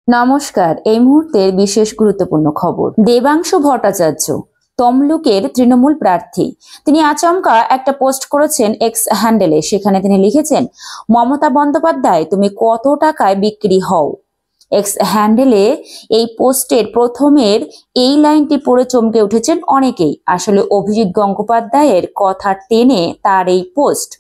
নমস্কার। এই মুহূর্তের বিশেষ গুরুত্বপূর্ণ খবর। দেবাংশু ভট্টাচার্য তমলুকের তৃণমূল প্রার্থী। তিনি আচমকা একটা পোস্ট করেছেন এক্স হ্যান্ডেলে। সেখানে তিনি লিখেছেন, মমতা বন্দ্যোপাধ্যায় তুমি কত টাকায় বিক্রি হও। এক্স হ্যান্ডেলে এই পোস্টের প্রথমের এই লাইনটি পড়ে চমকে উঠেছেন অনেকেই। আসলে অভিজিৎ গঙ্গোপাধ্যায়ের কথা টেনে তার এই পোস্ট।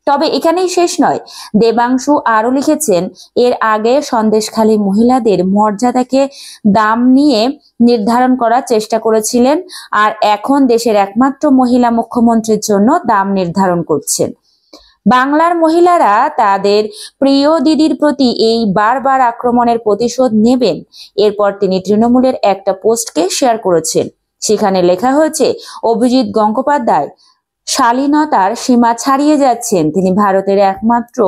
তবে এখানেই শেষ নয়। দেবাংশু আরো লিখেছেন, এর আগে সন্দেশখালী মহিলাদের মর্যাদাকে দাম নিয়ে নির্ধারণ করার চেষ্টা করেছিলেন, আর এখন দেশের একমাত্র মহিলা মুখ্যমন্ত্রীর জন্য দাম নির্ধারণ করছেন। বাংলার মহিলারা তাদের প্রিয় দিদির প্রতি এই বারবার আক্রমণের প্রতিশোধ নেবেন। এরপর তিনি তৃণমূলের একটা পোস্টকে শেয়ার করেছেন। সেখানে লেখা হয়েছে, অভিজিৎ গঙ্গোপাধ্যায় শালীনতার সীমা ছাড়িয়ে যাচ্ছেন। তিনি ভারতের একমাত্র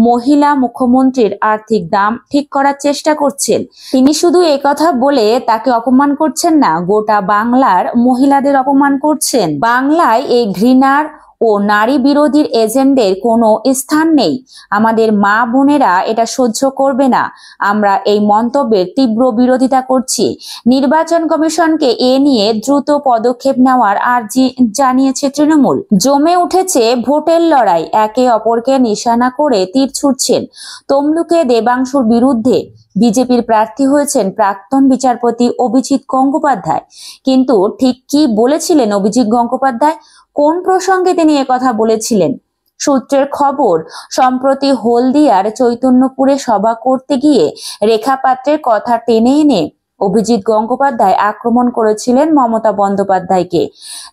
মহিলা মুখ্যমন্ত্রীর আর্থিক দাম ঠিক করার চেষ্টা করছেন। তিনি শুধু একথা বলে তাকে অপমান করছেন না, গোটা বাংলার মহিলাদের অপমান করছেন। বাংলায় এই ঘৃণার ও নারী বিরোধীর এজেন্ডের কোনো স্থান নেই। আমাদের মা বোনেরা এটা সহ্য করবে না। আমরা এই মন্তব্যের তীব্র বিরোধিতা করছি। নির্বাচন কমিশনকে এ নিয়ে দ্রুত পদক্ষেপ নেওয়ার আর্জি জানিয়েছে তৃণমূল। জমে উঠেছে ভোটের লড়াই। একে অপরকে নিশানা করে তীর ছুটছেন। তমলুকে দেবাংশুর বিরুদ্ধে বিজেপির প্রার্থী হয়েছেন প্রাক্তন বিচারপতি অভিজিৎ গঙ্গোপাধ্যায়। কিন্তু ঠিক কি বলেছিলেন অভিজিৎ গঙ্গোপাধ্যায়? কোন প্রসঙ্গে তিনি একথা বলেছিলেন? সূত্রের খবর, সম্প্রতি হলদিয়ার চৈতন্যপুরে সভা করতে গিয়ে রেখা পাত্রের কথা টেনে এনে অভিজিৎ গঙ্গোপাধ্যায় আক্রমণ করেছিলেন মমতা বন্দ্যোপাধ্যায়কে।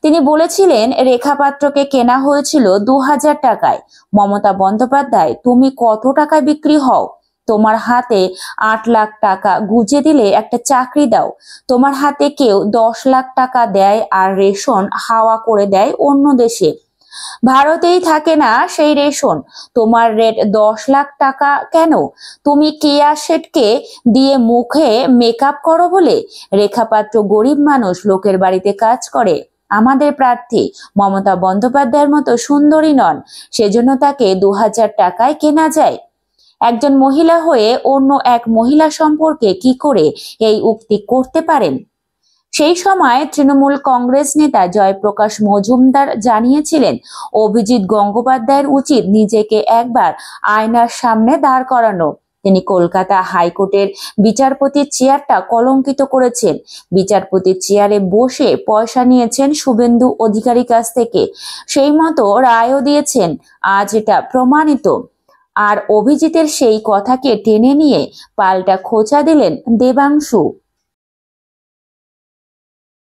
তিনি বলেছিলেন, রেখা পাত্রকে কেনা হয়েছিল 2000 টাকায়। মমতা বন্দ্যোপাধ্যায় তুমি কত টাকায় বিক্রি হও? তোমার হাতে 8 লাখ টাকা গুজে দিলে একটা চাকরি দাও। তোমার হাতে কেউ 10 লাখ টাকা দেয় আর রেশন হাওয়া করে দেয় অন্য দেশে। ভারতেই থাকে না সেই রেশন। তোমার রেট 10 লাখ টাকা কেন? তুমি কেয়া শেঠকে দিয়ে মুখে মেকআপ করো বলে? রেখা পাত্র গরিব মানুষ, লোকের বাড়িতে কাজ করে। আমাদের প্রার্থী মমতা বন্দ্যোপাধ্যায়ের মতো সুন্দরী নন, সেজন্য তাকে 2000 টাকায় কেনা যায়। একজন মহিলা হয়ে অন্য এক মহিলা সম্পর্কে কি করে এই উক্তি করতে পারেন? সেই সময় তৃণমূল কংগ্রেস নেতা জয়প্রকাশ মজুমদার জানিয়েছিলেন, অভিজিৎ গঙ্গোপাধ্যায়ের উচিত নিজেকে একবার আয়নার সামনে দাঁড় করানো। তিনি কলকাতা হাইকোর্টের বিচারপতির চেয়ারটা কলঙ্কিত করেছেন। বিচারপতির চেয়ারে বসে পয়সা নিয়েছেন শুভেন্দু অধিকারীর কাছ থেকে, সেই মতো রায়ও দিয়েছেন। আজ এটা প্রমাণিত। আর অভিজিতের সেই কথাকে টেনে নিয়ে পাল্টা খোঁচা দিলেন দেবাংশু।